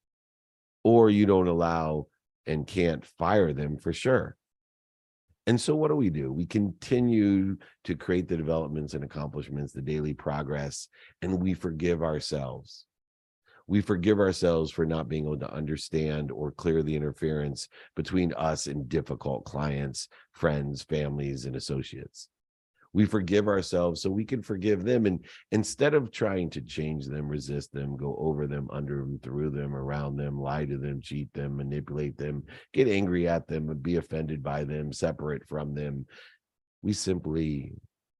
or you don't allow and can't fire them for sure. And so what do? We continue to create the developments and accomplishments, the daily progress, and we forgive ourselves. We forgive ourselves for not being able to understand or clear the interference between us and difficult clients, friends, families, and associates. We forgive ourselves so we can forgive them. And instead of trying to change them, resist them, go over them, under them, through them, around them, lie to them, cheat them, manipulate them, get angry at them, and be offended by them, separate from them, we simply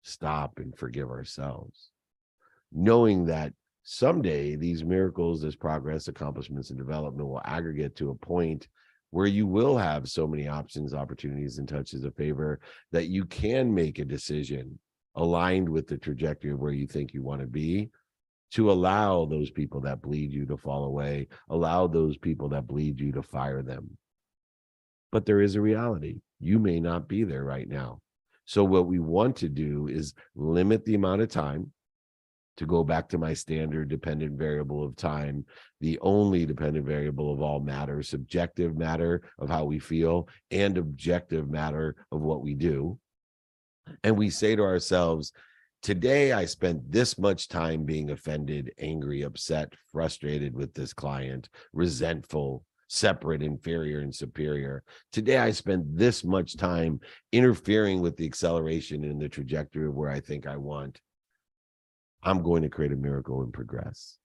stop and forgive ourselves, knowing that someday these miracles, this progress, accomplishments, and development will aggregate to a point where you will have so many options, opportunities, and touches of favor that you can make a decision aligned with the trajectory of where you think you want to be, to allow those people that bleed you to fall away, allow those people that bleed you to fire them. But there is a reality. You may not be there right now. So what we want to do is limit the amount of time. To go back to my standard dependent variable of time, the only dependent variable of all matter, subjective matter of how we feel and objective matter of what we do. And we say to ourselves, today I spent this much time being offended, angry, upset, frustrated with this client, resentful, separate, inferior, and superior. Today I spent this much time interfering with the acceleration and the trajectory of where I think I want. I'm going to create a miracle and progress.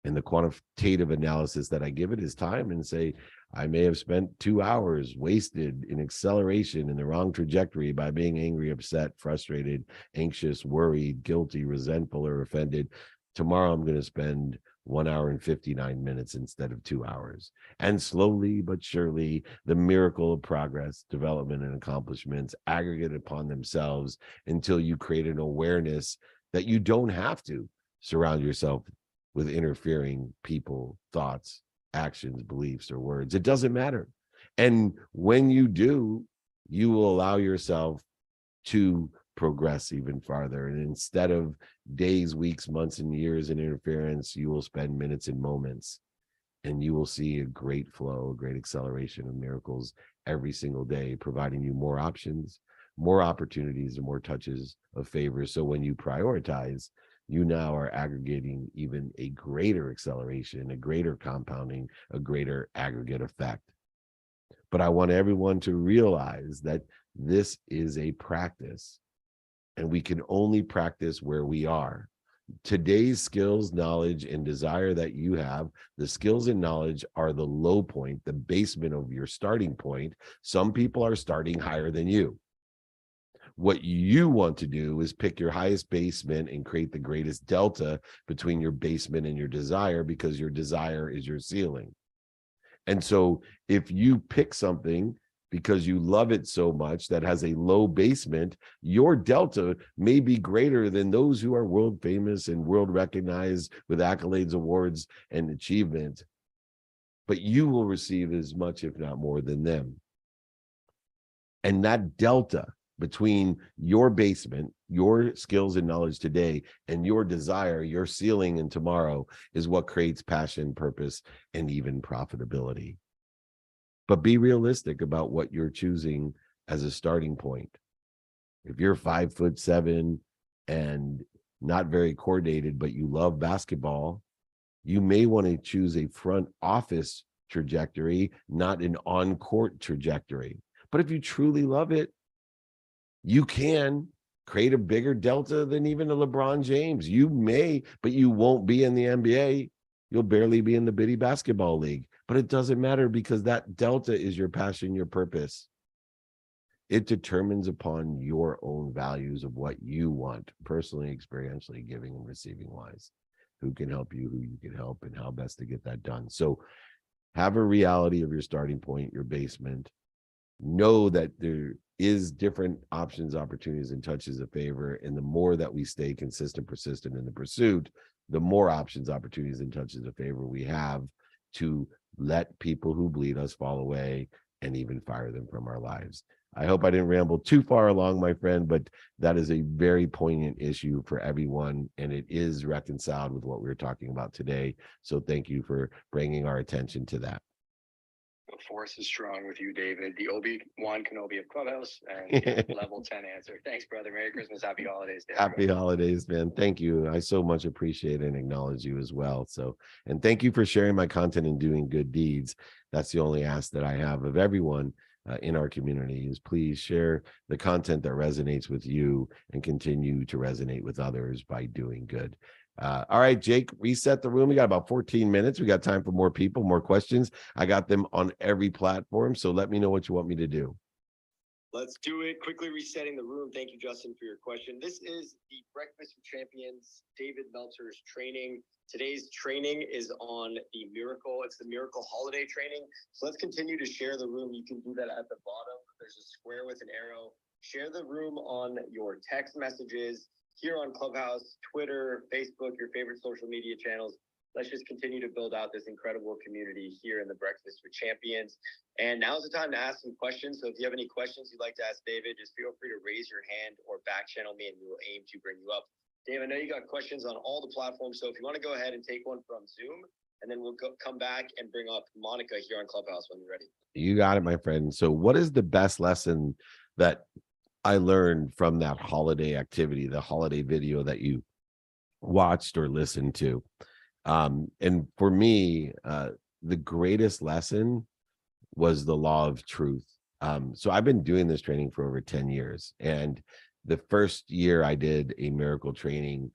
And the quantitative analysis that I give it is time, and say, I may have spent 2 hours wasted in acceleration in the wrong trajectory by being angry, upset, frustrated, anxious, worried, guilty, resentful, or offended. Tomorrow I'm going to spend 1 hour and 59 minutes instead of 2 hours. And slowly but surely, the miracle of progress, development, and accomplishments aggregate upon themselves until you create an awareness that you don't have to surround yourself with interfering people, thoughts, actions, beliefs, or words. It doesn't matter. And when you do, you will allow yourself to progress even farther. And instead of days, weeks, months, and years in interference, you will spend minutes and moments. And you will see a great flow, a great acceleration of miracles every single day, providing you more options, more opportunities, and more touches of favor. So when you prioritize, you now are aggregating even a greater acceleration, a greater compounding, a greater aggregate effect. But I want everyone to realize that this is a practice, and we can only practice where we are. Today's skills, knowledge, and desire that you have, the skills and knowledge are the low point, the basement of your starting point. Some people are starting higher than you. What you want to do is pick your highest basement and create the greatest delta between your basement and your desire, because your desire is your ceiling. And so if you pick something because you love it so much that has a low basement, your delta may be greater than those who are world famous and world recognized with accolades, awards, and achievement. But you will receive as much, if not more, than them. And that delta between your basement, your skills and knowledge today, and your desire, your ceiling and tomorrow, is what creates passion, purpose, and even profitability. But be realistic about what you're choosing as a starting point. If you're 5'7" and not very coordinated, but you love basketball, you may want to choose a front office trajectory, not an on-court trajectory. But if you truly love it, you can create a bigger delta than even a LeBron James. You may, but you won't be in the NBA. You'll barely be in the bitty basketball league. But it doesn't matter, because that delta is your passion, your purpose. It determines upon your own values of what you want, personally, experientially, giving and receiving wise. Who can help you, who you can help, and how best to get that done. So have a reality of your starting point, your basement. Know that there is different options, opportunities, and touches of favor. And the more that we stay consistent, persistent in the pursuit, the more options, opportunities, and touches of favor we have to let people who bleed us fall away and even fire them from our lives. I hope I didn't ramble too far along, my friend, but that is a very poignant issue for everyone, and it is reconciled with what we were talking about today. So thank you for bringing our attention to that. The force is strong with you, David. The Obi-Wan Kenobi of Clubhouse and level 10 answer. Thanks, brother. Merry Christmas. Happy holidays. David. Happy holidays, man. Thank you. I so much appreciate and acknowledge you as well. So, and thank you for sharing my content and doing good deeds. That's the only ask that I have of everyone. in our community is please share the content that resonates with you and continue to resonate with others by doing good. All right, Jake, reset the room. We got about 14 minutes. We got time for more people, more questions. I got them on every platform. So let me know what you want me to do. Let's do it. Quickly resetting the room. Thank you, Justin, for your question. This is the Breakfast with Champions, David Meltzer's training. Today's training is on the Miracle. It's the Miracle Holiday Training. So let's continue to share the room. You can do that at the bottom. There's a square with an arrow. Share the room on your text messages here on Clubhouse, Twitter, Facebook, your favorite social media channels. Let's just continue to build out this incredible community here in the Breakfast with Champions. And now's the time to ask some questions. So if you have any questions you'd like to ask David, just feel free to raise your hand or back channel me and we will aim to bring you up. Dave, I know you got questions on all the platforms. So if you want to go ahead and take one from Zoom, and then we'll come back and bring up Monica here on Clubhouse when you're ready. You got it, my friend. So what is the best lesson that I learned from that holiday activity, the holiday video that you watched or listened to? And for me, the greatest lesson was the law of truth. So I've been doing this training for over 10 years. And the first year I did a miracle training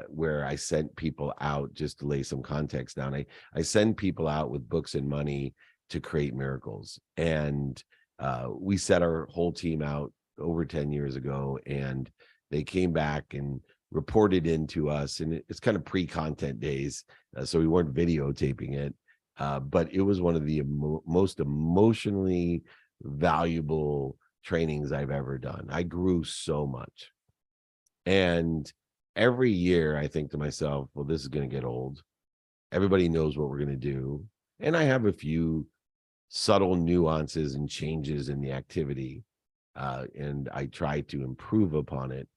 where I sent people out, just to lay some context down. I send people out with books and money to create miracles. And we set our whole team out over 10 years ago, and they came back and reported into us, and it's kind of pre-content days, so we weren't videotaping it, but it was one of the most emotionally valuable trainings I've ever done. I grew so much, and every year I think to myself, well, this is going to get old. Everybody knows what we're going to do, and I have a few subtle nuances and changes in the activity, and I try to improve upon it,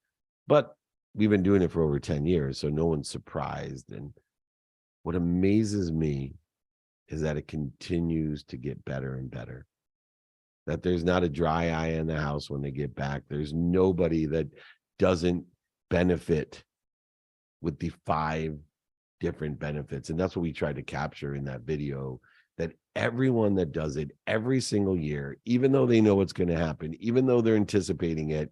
but we've been doing it for over 10 years, so no one's surprised. And what amazes me is that it continues to get better and better, that there's not a dry eye in the house when they get back. There's nobody that doesn't benefit with the 5 different benefits. And that's what we tried to capture in that video, that everyone that does it every single year, even though they know what's going to happen, even though they're anticipating it,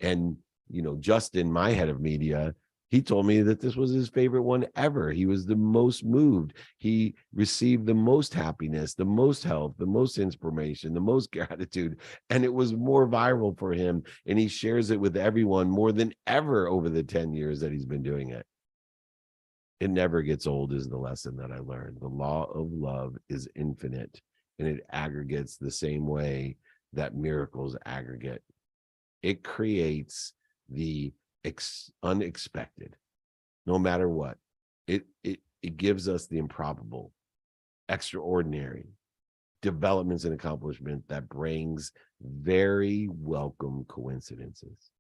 and you know, Justin, my head of media, he told me that this was his favorite one ever. He was the most moved. He received the most happiness, the most health, the most inspiration, the most gratitude, and it was more viral for him. And he shares it with everyone more than ever over the 10 years that he's been doing it. It never gets old is the lesson that I learned. The law of love is infinite, and it aggregates the same way that miracles aggregate. It creates the unexpected, no matter what. It gives us the improbable, extraordinary developments and accomplishment that brings very welcome coincidences.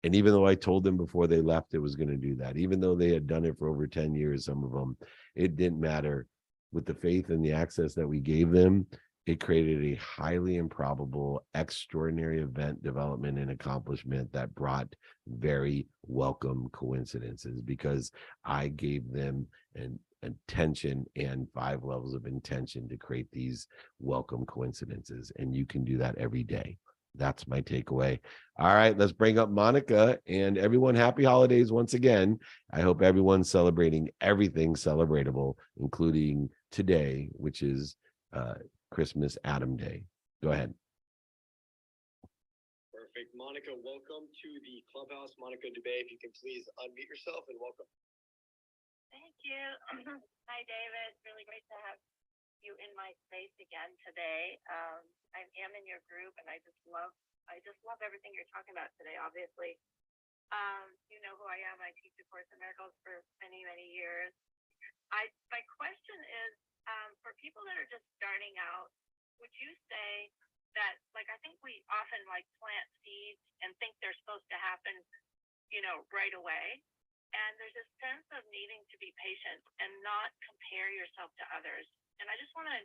And even though I told them before they left it was going to do that, even though they had done it for over 10 years, some of them, it didn't matter. With the faith and the access that we gave them, it created a highly improbable, extraordinary event development and accomplishment that brought very welcome coincidences, because I gave them an intention and 5 levels of intention to create these welcome coincidences. And you can do that every day. That's my takeaway. All right, let's bring up Monica. And everyone, happy holidays once again. I hope everyone's celebrating everything celebratable, including today, which is Christmas Adam Day. Go ahead. Perfect. Monica, welcome to the Clubhouse. Monica Dubé, if you can please unmute yourself and welcome. Thank you. Hi, David. Really great to have you in my space again today. I am in your group, and I just love everything you're talking about today. Obviously, you know who I am. I teach A Course in Miracles for many, many years. My question is, for people that are just starting out, would you say that, like, I think we often plant seeds and think they're supposed to happen, right away. And there's a sense of needing to be patient and not compare yourself to others. And I just wanted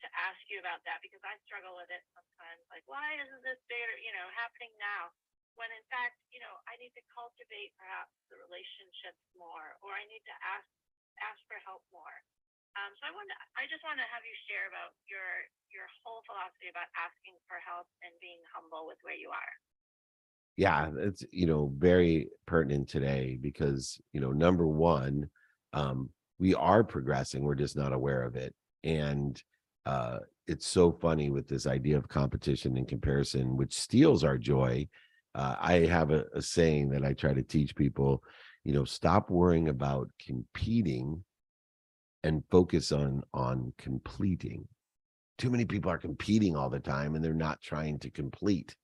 to ask you about that, because I struggle with it sometimes. Like, why isn't this bigger, happening now? When in fact, I need to cultivate perhaps the relationships more, or I need to ask for help more. So I just want to have you share about your whole philosophy about asking for help and being humble with where you are. Yeah, it's, very pertinent today because, number one, we are progressing. We're just not aware of it. And it's so funny with this idea of competition and comparison, which steals our joy. I have a saying that I try to teach people, stop worrying about competing and focus on completing. Too many people are competing all the time and they're not trying to complete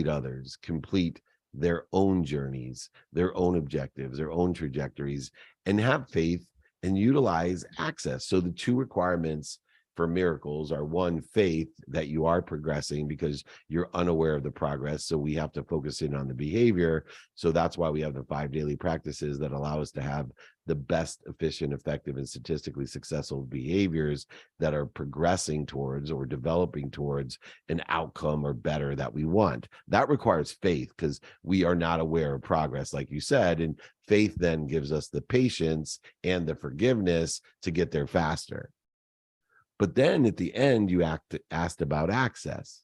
others, complete their own journeys, their own objectives, their own trajectories, and have faith and utilize access. So the two requirements for miracles are, one, faith that you are progressing because you're unaware of the progress. So we have to focus in on the behavior. So that's why we have the 5 daily practices that allow us to have the best, efficient, effective, and statistically successful behaviors that are progressing towards or developing towards an outcome or better that we want. That requires faith because we are not aware of progress, like you said, and faith then gives us the patience and the forgiveness to get there faster. But then at the end, you asked about access.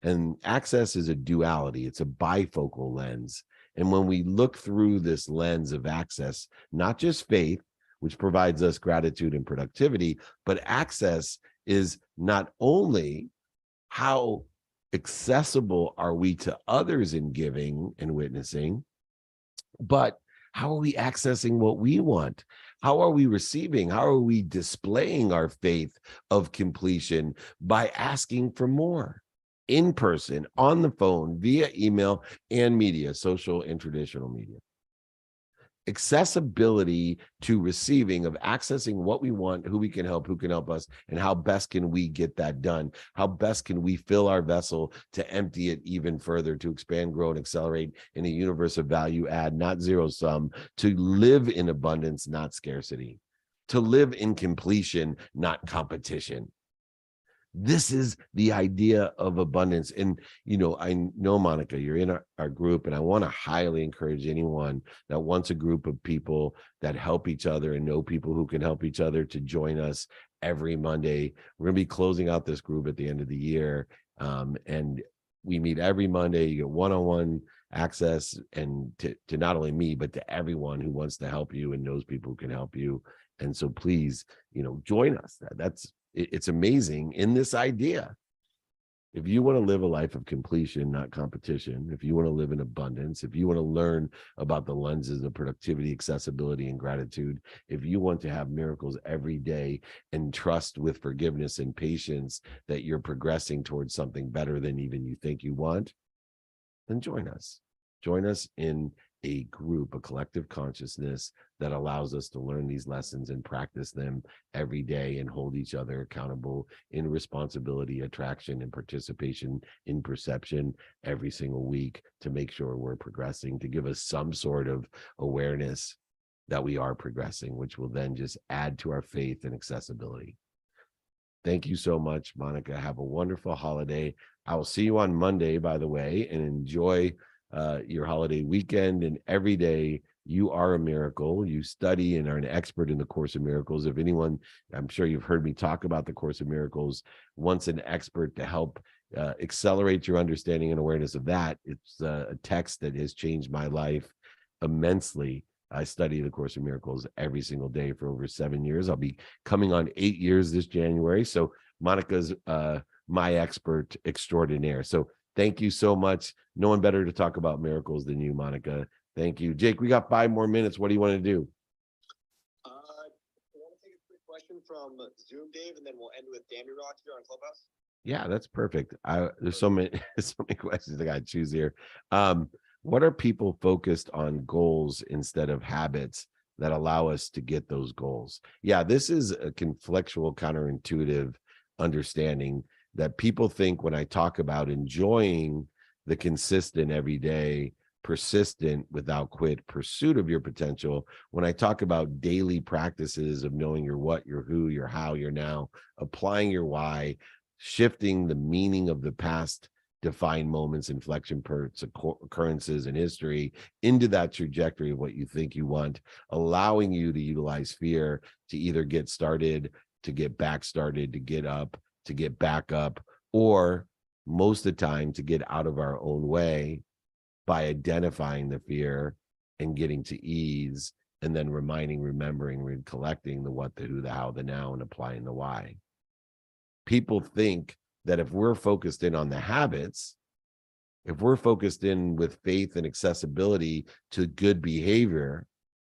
And access is a duality. It's a bifocal lens. And when we look through this lens of access, not just faith, which provides us gratitude and productivity, but access is not only how accessible are we to others in giving and witnessing, but how are we accessing what we want? How are we receiving? How are we displaying our faith of completion? By asking for more in person, on the phone, via email and media, social and traditional media. Accessibility to receiving, of accessing what we want, who can help us, and how best can we get that done? How best can we fill our vessel to empty it even further, to expand, grow, and accelerate in a universe of value add, not zero sum, to live in abundance, not scarcity, to live in completion, not competition. This is the idea of abundance. And, I know, Monica, you're in our group, and I want to highly encourage anyone that wants a group of people that help each other and know people who can help each other to join us every Monday. We're going to be closing out this group at the end of the year. And we meet every Monday. You get one-on-one access, and to not only me, but to everyone who wants to help you and knows people who can help you. And so please, join us. It's amazing in this idea. If you want to live a life of completion, not competition, if you want to live in abundance, if you want to learn about the lenses of productivity, accessibility, and gratitude, if you want to have miracles every day and trust with forgiveness and patience that you're progressing towards something better than even you think you want, then join us. Join us in a group, a collective consciousness that allows us to learn these lessons and practice them every day and hold each other accountable in responsibility, attraction, and participation in perception every single week to make sure we're progressing, to give us some sort of awareness that we are progressing, which will then just add to our faith and accessibility. Thank you so much, Monica. Have a wonderful holiday. I will see you on Monday, by the way, and enjoy your holiday weekend. And every day you are a miracle. You study and are an expert in the Course of Miracles. If anyone, I'm sure you've heard me talk about the Course of Miracles, wants an expert to help accelerate your understanding and awareness of that, it's a text that has changed my life immensely. I study the Course of Miracles every single day for over 7 years. I'll be coming on 8 years this January. So Monica's my expert extraordinaire. So thank you so much. No one better to talk about miracles than you, Monica. Thank you. Jake, we got 5 more minutes. What do you want to do? I want to take a quick question from Zoom, Dave, and then we'll end with Dammy Rock here on Clubhouse. Yeah, that's perfect. There's so many questions I got to choose here. What are people focused on goals instead of habits that allow us to get those goals? Yeah, this is a conflictual, counterintuitive understanding that people think when I talk about enjoying the consistent, everyday, persistent, without quit pursuit of your potential, when I talk about daily practices of knowing your what, your who, your how, your now, applying your why, shifting the meaning of the past defined moments, inflection points, occurrences in history into that trajectory of what you think you want, allowing you to utilize fear to either get started, to get back started, to get up, to get back up, or most of the time to get out of our own way by identifying the fear and getting to ease, and then remembering, recollecting the what, the who, the how, the now, and applying the why. People think that if we're focused in on the habits, if we're focused in with faith and accessibility to good behavior,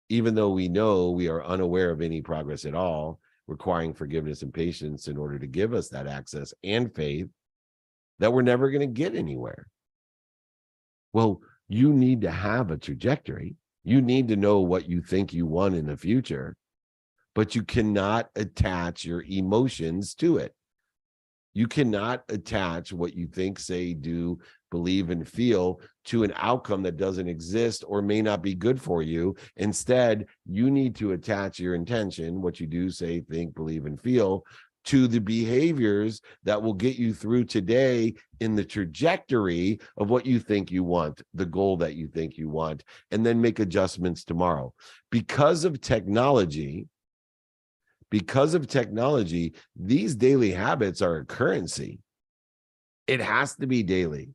even though we know we are unaware of any progress at all, requiring forgiveness and patience in order to give us that access and faith, that we're never going to get anywhere. Well, you need to have a trajectory. You need to know what you think you want in the future, but you cannot attach your emotions to it. You cannot attach what you think, say, do, believe, and feel to an outcome that doesn't exist or may not be good for you. Instead, you need to attach your intention, what you do, say, think, believe, and feel, to the behaviors that will get you through today in the trajectory of what you think you want, the goal that you think you want, and then make adjustments tomorrow. Because of technology, these daily habits are a currency. It has to be daily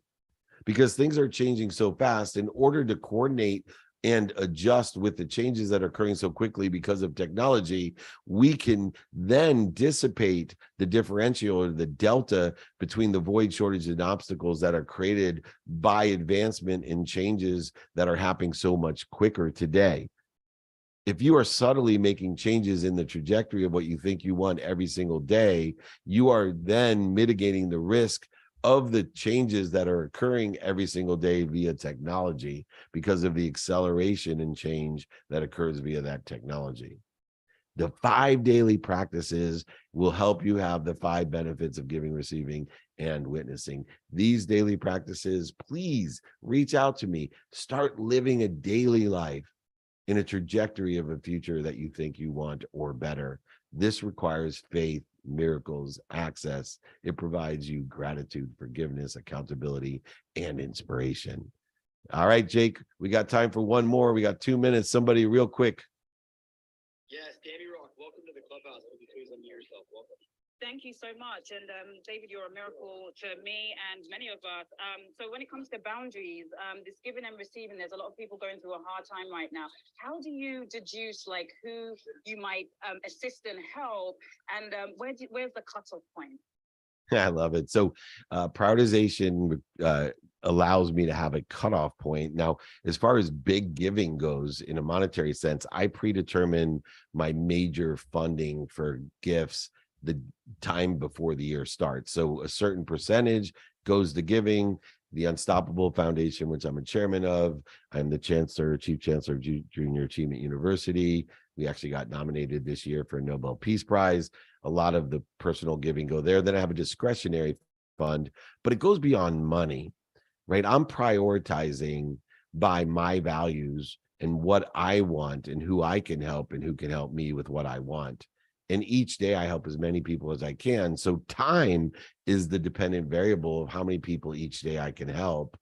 because things are changing so fast. In order to coordinate and adjust with the changes that are occurring so quickly because of technology, we can then dissipate the differential or the delta between the void, shortage, and obstacles that are created by advancement and changes that are happening so much quicker today. If you are subtly making changes in the trajectory of what you think you want every single day, you are then mitigating the risk of the changes that are occurring every single day via technology because of the acceleration and change that occurs via that technology. The 5 daily practices will help you have the 5 benefits of giving, receiving, and witnessing. These daily practices, please reach out to me. Start living a daily life in a trajectory of a future that you think you want or better. This requires faith, miracles, access. It provides you gratitude, forgiveness, accountability, and inspiration. All right, Jake, we got time for one more. We got 2 minutes. Somebody real quick. Yes, Davey Rock, welcome to the clubhouse. Please unmute yourself. Welcome. Thank you so much. And David, you're a miracle to me and many of us. So when it comes to boundaries, this giving and receiving, there's a lot of people going through a hard time right now. How do you deduce like who you might assist and help? And where's the cutoff point? I love it. So prioritization allows me to have a cutoff point. Now, as far as big giving goes in a monetary sense, I predetermine my major funding for gifts the time before the year starts. So a certain percentage goes to giving. The Unstoppable Foundation, which I'm a chairman of, I'm the chief chancellor of Junior Achievement University. We actually got nominated this year for a Nobel Peace Prize. A lot of the personal giving go there. Then I have a discretionary fund, but it goes beyond money, right? I'm prioritizing by my values and what I want and who I can help and who can help me with what I want. And each day I help as many people as I can. So time is the dependent variable of how many people each day I can help.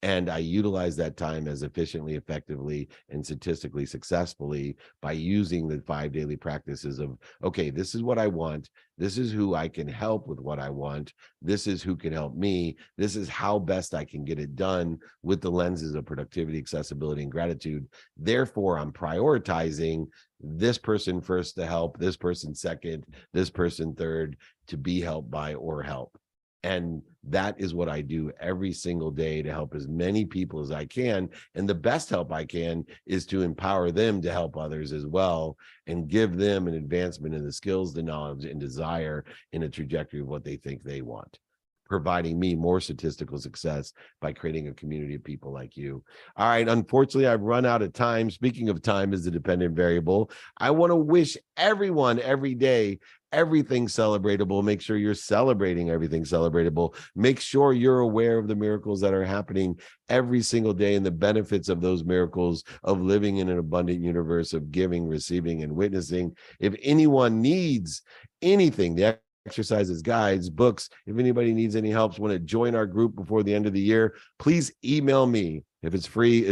And I utilize that time as efficiently, effectively, and statistically successfully by using the 5 daily practices of, okay, this is what I want. This is who I can help with what I want. This is who can help me. This is how best I can get it done with the lenses of productivity, accessibility, and gratitude. Therefore, I'm prioritizing this person first to help, this person second, this person third to be helped by or help. And that is what I do every single day to help as many people as I can. And the best help I can is to empower them to help others as well and give them an advancement in the skills, the knowledge, and desire in a trajectory of what they think they want, providing me more statistical success by creating a community of people like you. All right, unfortunately, I've run out of time. Speaking of time as the dependent variable, I want to wish everyone every day everything celebratable. Make sure you're celebrating everything celebratable. Make sure you're aware of the miracles that are happening every single day and the benefits of those miracles of living in an abundant universe of giving, receiving, and witnessing. If anyone needs anything, the exercises, guides, books, if anybody needs any help, want to join our group before the end of the year, please email me. If it's free,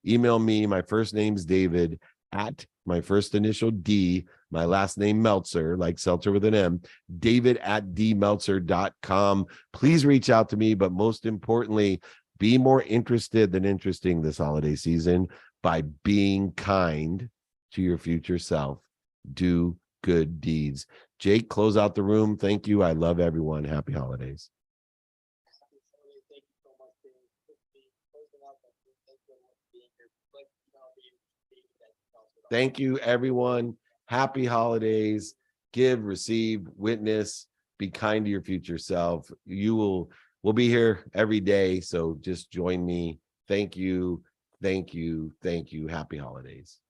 email me. My first name's David at my first initial D, My last name Meltzer, like Seltzer with an M, david@dmeltzer.com. Please reach out to me, but most importantly, be more interested than interesting this holiday season by being kind to your future self. Do good deeds. Jake, close out the room. Thank you. I love everyone. Happy holidays. Thank you, everyone. Happy holidays. Give, receive, witness, be kind to your future self. We'll be here every day. So just join me. Thank you. Thank you. Thank you. Happy holidays.